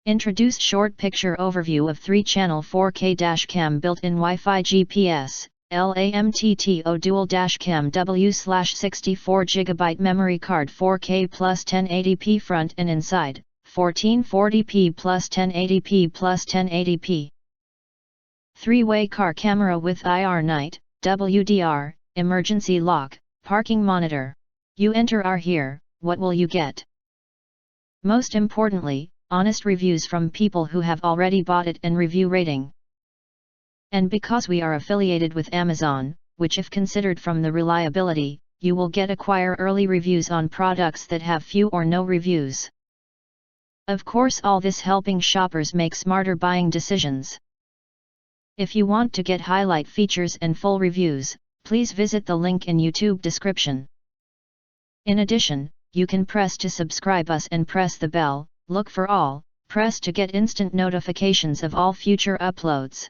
Introduce short picture overview of 3-channel 4K cam built-in Wi-Fi GPS, Lamtto dual cam W/64GB memory card 4K plus 1080p front and inside, 1440p plus 1080p plus 1080p. 3-way car camera with IR night, WDR, emergency lock, parking monitor. You enter our here, what will you get? Most importantly, honest reviews from people who have already bought it and review rating. And because we are affiliated with Amazon, which if considered from the reliability, you will get acquire early reviews on products that have few or no reviews. Of course, all this helping shoppers make smarter buying decisions. If you want to get highlight features and full reviews, please visit the link in YouTube description. In addition, you can press to subscribe us and press the bell, look for all, press to get instant notifications of all future uploads.